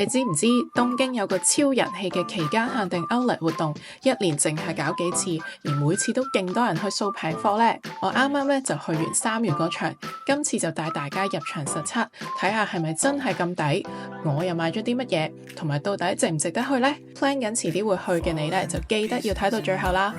你知唔知東京有個超人氣嘅期間限定 Outlet 活動，一年淨係搞幾次，而每次都勁多人去掃平貨呢？我啱啱咧就去完3月嗰場，今次就帶大家入場實測，睇下係咪真係咁抵。我又買咗啲乜嘢，同埋到底值唔值得去呢？ plan 緊遲啲會去嘅你咧，就記得要睇到最後啦。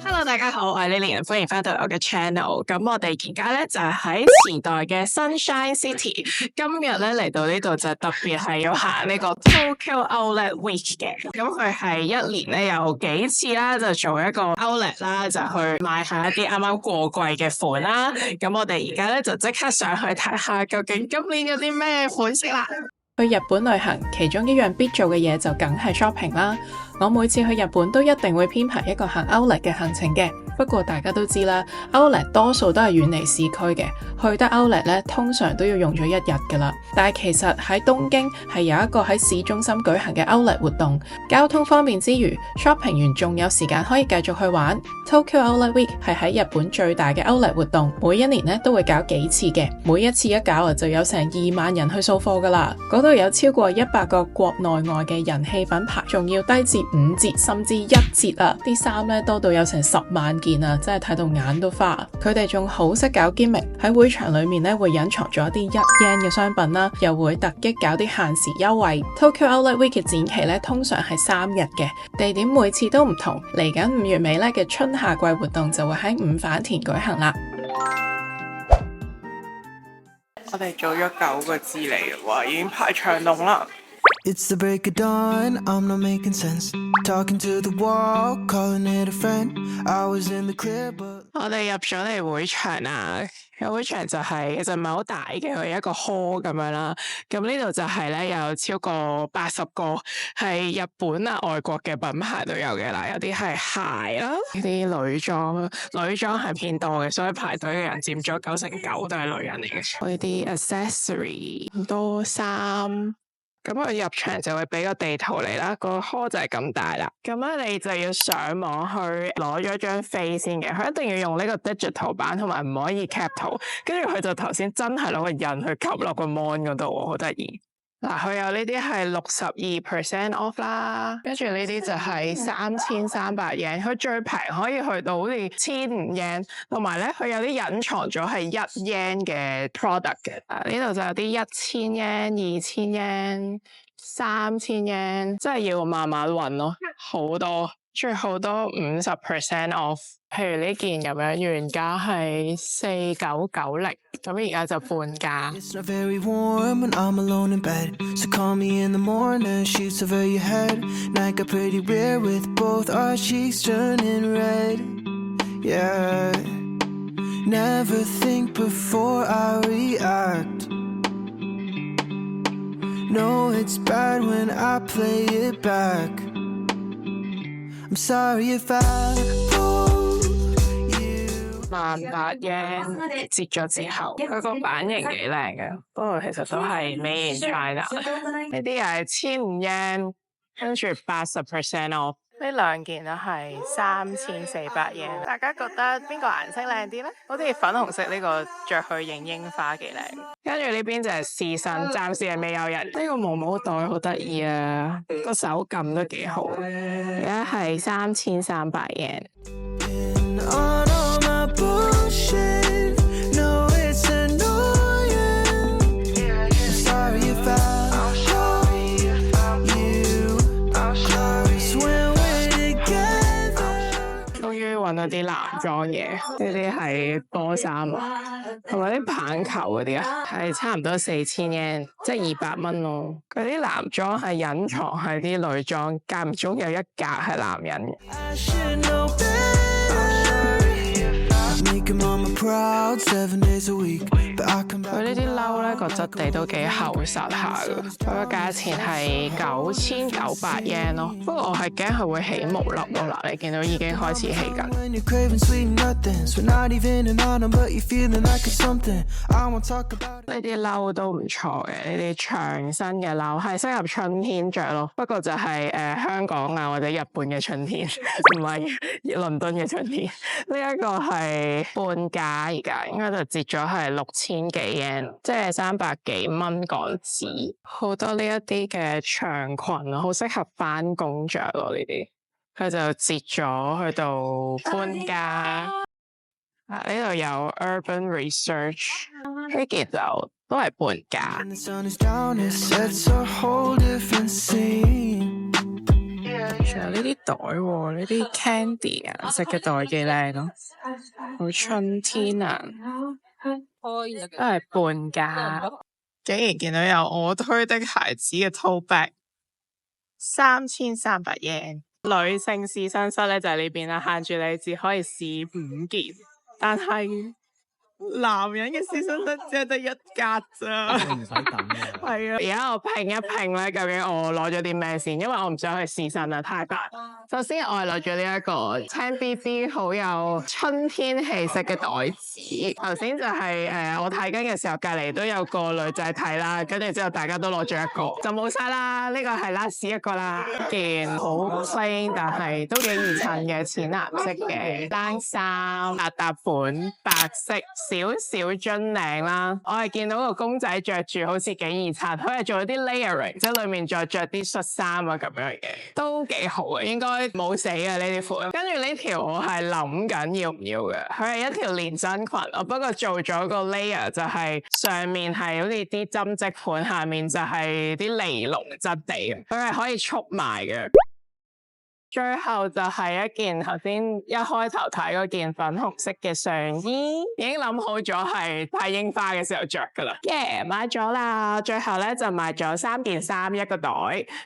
Hello， 大家好，我係 Lilian， 歡迎翻到我嘅 channel。咁我哋而家咧就係喺時代嘅 Sunshine City。今日咧嚟到呢度就特別係要行呢個 Tokyo Outlet Week 嘅。咁佢係一年咧有幾次啦，就做一個 Outlet 啦，就去買下一啲啱啱過季嘅款啦。咁我哋而家咧就即刻上去睇下究竟今年有啲咩款式啦。去日本旅行，其中一樣必做嘅嘢就梗係 shopping 啦。我每次去日本都一定會編排一個行 Outlet 嘅行程嘅。不過大家都知啦 ，Outlet 多數都係遠離市區嘅，去得 Outlet 咧通常都要用咗1日噶啦。但係其實喺東京係有一個喺市中心舉行嘅 Outlet 活動，交通方便之餘 ，shopping 完仲有時間可以繼續去玩。Tokyo Outlet Week 係喺日本最大嘅 Outlet 活動，每一年咧都會搞幾次嘅，每一次一搞啊就有成2萬人去掃貨噶啦。嗰度有超過100個國內外嘅人氣品牌，仲要低至5折甚至1折啊！啲衫咧多到有成10萬件。真係睇到眼都花。佢哋仲好識搞 gimmick， 喺會場裏面咧會隱藏咗一啲1 yen 嘅商品啦，又會突擊搞啲限時優惠。Tokyo Outlet Week 嘅展期咧通常係3日嘅，地點每次都唔同。嚟緊5月尾咧嘅春夏季活動就會喺五反田舉行啦。我哋做咗9個字嚟嘅話，已經排長龍啦。It's the break of dawn, I'm not making sense. Talking to the wall, calling it a friend. I was in the clear, but 我哋入咗嚟會場啊，個會場就係其實唔係好大嘅，佢一個 hall 咁樣啦。咁呢度就係咧有超過80個係日本啊外國嘅品牌都有嘅啦，有啲係鞋啦，呢啲女裝係偏多嘅，所以排隊嘅人佔咗99%都係女人嚟嘅。呢啲 accessory 多衫。咁我入場就會俾個地圖嚟啦，個 hall 就係咁大啦。咁咧你就要上網去攞咗張飛先嘅，佢一定要用呢個 digital 版，同埋唔可以 cap 圖。跟住佢就頭先真係攞個印去吸落個 mon 嗰度，好得意。嗱，佢有呢啲係62% off 啦，跟住呢啲就係3300 yen， 佢最平可以去到好似1500 yen， 同埋咧佢有啲隱藏咗係1 yen 嘅 product 嘅。呢度就有啲1000 yen、2000 yen、3000 yen， 真係要慢慢搵咯，好多。仲有好多50% off， 譬如呢件咁樣，原價係4990，咁而家就半價。it's not very warm when I'm alone in bed. So call me in the morning, sheets over your head. Night got pretty weird with both our cheeks turning red. Yeah, never think before I react. No, it's bad when I play it back.I'm sorry if I pulled you 18000 yen 折咗之後，佢個版型幾靚嘅，不過其實都係 Made in China。呢啲又係1500 yen， 跟住80% off。呢兩件都係3400 yen。大家覺得邊個顏色靚啲咧？好似粉紅色呢個着去影櫻花幾靚。跟住呢邊就係試身，暫時係未有人。呢個毛毛袋好得意啊，個手感都幾好。而家係3300 yen。on all my bullshit. No, it's annoying. I'm sorry if I終於揾到啲男裝嘢，呢啲係波衫啊，同埋啲棒球嗰啲啊，係差唔多4000 yen， 即係200蚊咯。佢啲男裝係隱藏喺啲女裝，間唔中有一格係男人嘅。佢呢啲褸咧個質地都幾厚實下噶，佢個價錢係9900 yen 咯。不過我係驚佢會起毛粒咯，嗱，你見到已經開始起緊。呢啲褸都唔錯嘅，呢啲長身嘅褸係適合春天着咯。不過就係香港啊或者日本嘅春天，唔係倫敦嘅春天。呢一個係半價而家應該就折咗係6000幾yen，即係300幾蚊港紙。好多呢一啲嘅長裙啊，好適合返工着咯呢啲。佢就折咗去到半價。呢度有 Urban Research， 呢件就都係半價。 When the sun is down, it sets a whole different scene. 仲有呢啲袋喎，呢啲 candy 顏色嘅袋幾靚咯，好春天啊，都係半價。竟然見到有我推的孩子嘅 tote bag， 3300 yen。女性試身室咧就係呢邊啦，限住你只可以試5件，但係男人嘅試身室只係得1格咋，唔使等嘅。係啊，而家我拼一拼咧，究竟我攞咗啲咩先？因為我唔想去試身啊，太煩。首先我係攞咗呢一個 10BB 好有春天氣息嘅袋子。頭先就係、我睇緊嘅時候，隔離都有個女仔睇啦，跟住之後大家都攞咗一個，就冇晒啦。呢個係 last 一個啦，件好 plain 但係都幾易襯嘅淺藍色嘅冷衫，搭款白色。少少樽領啦，我係見到個公仔着住好似幾易襯，佢係做咗啲 layering， 即係裏面再着啲恤衫啊咁樣嘅，都幾好嘅，應該冇死嘅呢啲款。跟住呢條我係諗緊要唔要嘅，佢係一條連身裙，我不過做咗個 layer 就係上面係好似啲針織款，下面就係啲尼龍質地嘅，佢係可以束埋嘅。最後就係一件頭先一開頭睇嗰件粉紅色嘅上衣，已經諗好咗係睇櫻花嘅時候着噶啦。買咗啦，最後咧就買咗3件衫一個袋，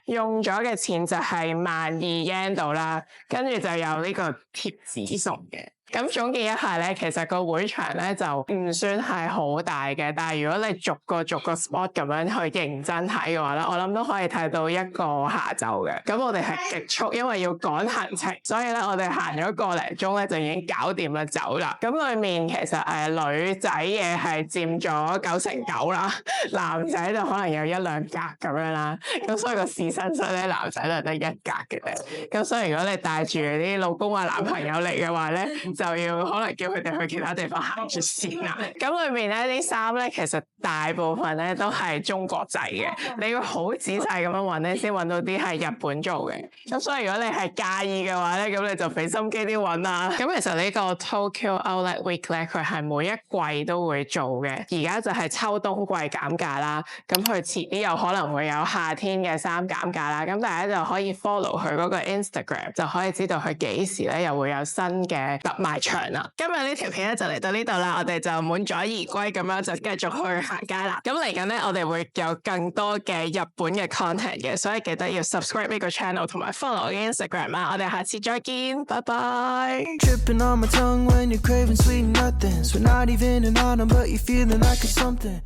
用咗嘅錢就係12,000 yen 度啦，跟住就有呢個貼紙送嘅。咁總結一下咧，其實個會場咧就唔算係好大嘅，但係如果你逐個 spot 咁樣去認真睇嘅話咧，我諗都可以睇到一個下晝嘅。咁我哋係極速，因為要趕行程，所以咧我哋行咗個零鐘咧就已經搞掂啦，走啦。咁裡面其實女仔嘢係佔咗9成9啦，男仔就可能有1-2格咁樣啦。咁所以個試身室咧，男仔就得1格嘅啫。咁所以如果你帶住啲老公啊男朋友嚟嘅話咧，就要可能叫佢哋去其他地方行住先啦。咁裏面咧啲衫咧，其實大部分咧都係中國製嘅，你要好仔細咁樣揾咧，先揾到啲係日本做嘅。咁所以如果你係介意嘅話咧，咁你就俾心機啲揾啦。咁其實呢個 Tokyo Outlet Week 咧，佢係每一季都會做嘅。而家就係秋冬季減價啦，咁佢遲啲有可能會有夏天嘅衫減價啦。咁大家就可以 follow 佢嗰個 Instagram， 就可以知道佢幾時咧又會有新嘅特賣場啦。今日呢條片咧就嚟到呢度啦，我哋就滿載而歸咁樣就繼續去行街啦。咁嚟緊咧，我哋會有更多嘅日本嘅 content 嘅，所以記得要 subscribe 呢個 channel 同埋 follow 我嘅 Instagram 啦。我哋下次再見，拜拜。Tripping on my tongue when you're craving sweet nothings. We're not even in autumn, but you're feeling like it's something.